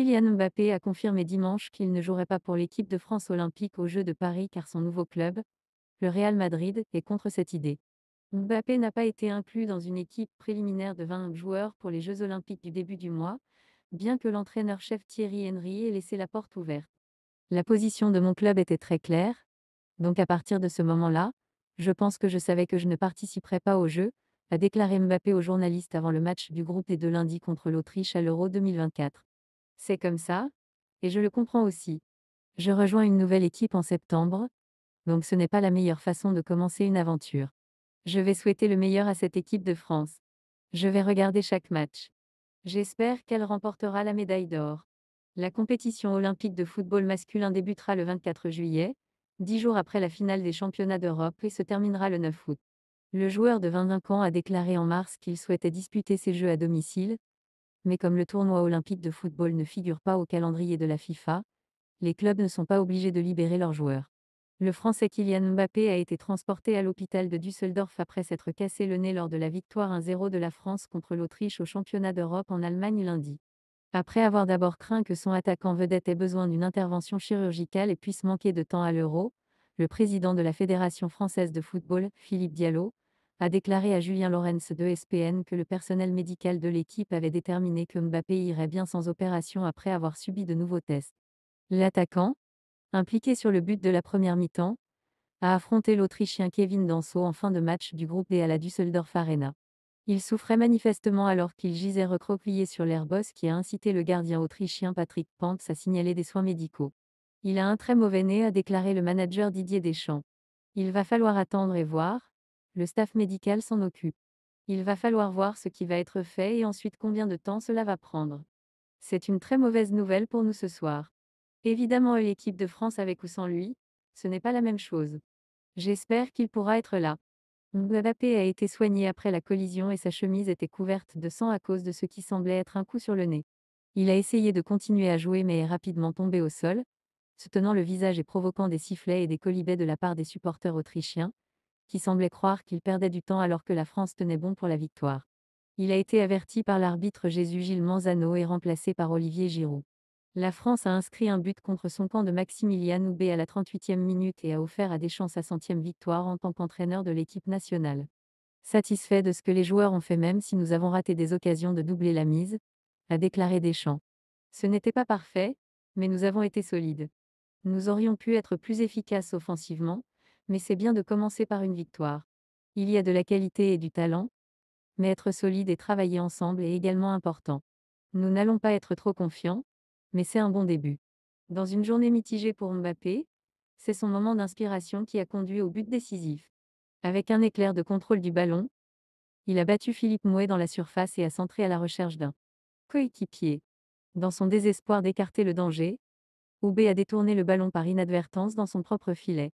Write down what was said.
Kylian Mbappé a confirmé dimanche qu'il ne jouerait pas pour l'équipe de France olympique aux Jeux de Paris car son nouveau club, le Real Madrid, est contre cette idée. Mbappé n'a pas été inclus dans une équipe préliminaire de 20 joueurs pour les Jeux olympiques du début du mois, bien que l'entraîneur-chef Thierry Henry ait laissé la porte ouverte. La position de mon club était très claire, donc à partir de ce moment-là, je pense que je savais que je ne participerais pas aux Jeux, a déclaré Mbappé aux journalistes avant le match du groupe des 2 lundi contre l'Autriche à l'Euro 2024. C'est comme ça, et je le comprends aussi. Je rejoins une nouvelle équipe en septembre, donc ce n'est pas la meilleure façon de commencer une aventure. Je vais souhaiter le meilleur à cette équipe de France. Je vais regarder chaque match. J'espère qu'elle remportera la médaille d'or. La compétition olympique de football masculin débutera le 24 juillet, 10 jours après la finale des championnats d'Europe et se terminera le 9 août. Le joueur de 25 ans a déclaré en mars qu'il souhaitait disputer ses Jeux à domicile, mais comme le tournoi olympique de football ne figure pas au calendrier de la FIFA, les clubs ne sont pas obligés de libérer leurs joueurs. Le Français Kylian Mbappé a été transporté à l'hôpital de Düsseldorf après s'être cassé le nez lors de la victoire 1-0 de la France contre l'Autriche au championnat d'Europe en Allemagne lundi. Après avoir d'abord craint que son attaquant vedette ait besoin d'une intervention chirurgicale et puisse manquer de temps à l'Euro, le président de la Fédération française de football, Philippe Diallo, a déclaré à Julien Laurens de ESPN que le personnel médical de l'équipe avait déterminé que Mbappé irait bien sans opération après avoir subi de nouveaux tests. L'attaquant, impliqué sur le but de la première mi-temps, a affronté l'Autrichien Kevin Danso en fin de match du groupe D à la Düsseldorf Arena. Il souffrait manifestement alors qu'il gisait recroquevillé sur l'Airbus qui a incité le gardien autrichien Patrick Pants à signaler des soins médicaux. Il a un très mauvais nez, a déclaré le manager Didier Deschamps. Il va falloir attendre et voir, le staff médical s'en occupe. Il va falloir voir ce qui va être fait et ensuite combien de temps cela va prendre. C'est une très mauvaise nouvelle pour nous ce soir. Évidemment, l'équipe de France avec ou sans lui, ce n'est pas la même chose. J'espère qu'il pourra être là. Mbappé a été soigné après la collision et sa chemise était couverte de sang à cause de ce qui semblait être un coup sur le nez. Il a essayé de continuer à jouer mais est rapidement tombé au sol, se tenant le visage et provoquant des sifflets et des quolibets de la part des supporters autrichiens, qui semblaient croire qu'il perdait du temps alors que la France tenait bon pour la victoire. Il a été averti par l'arbitre Jésus-Gilles Manzano et remplacé par Olivier Giroud. La France a inscrit un but contre son camp de Maximilian Houbé à la 38e minute et a offert à Deschamps sa 100e victoire en tant qu'entraîneur de l'équipe nationale. Satisfait de ce que les joueurs ont fait même si nous avons raté des occasions de doubler la mise, a déclaré Deschamps. Ce n'était pas parfait, mais nous avons été solides. Nous aurions pu être plus efficaces offensivement, mais c'est bien de commencer par une victoire. Il y a de la qualité et du talent, mais être solide et travailler ensemble est également important. Nous n'allons pas être trop confiants, mais c'est un bon début. Dans une journée mitigée pour Mbappé, c'est son moment d'inspiration qui a conduit au but décisif. Avec un éclair de contrôle du ballon, il a battu Philippe Mouet dans la surface et a centré à la recherche d'un coéquipier. Dans son désespoir d'écarter le danger, Houbé a détourné le ballon par inadvertance dans son propre filet.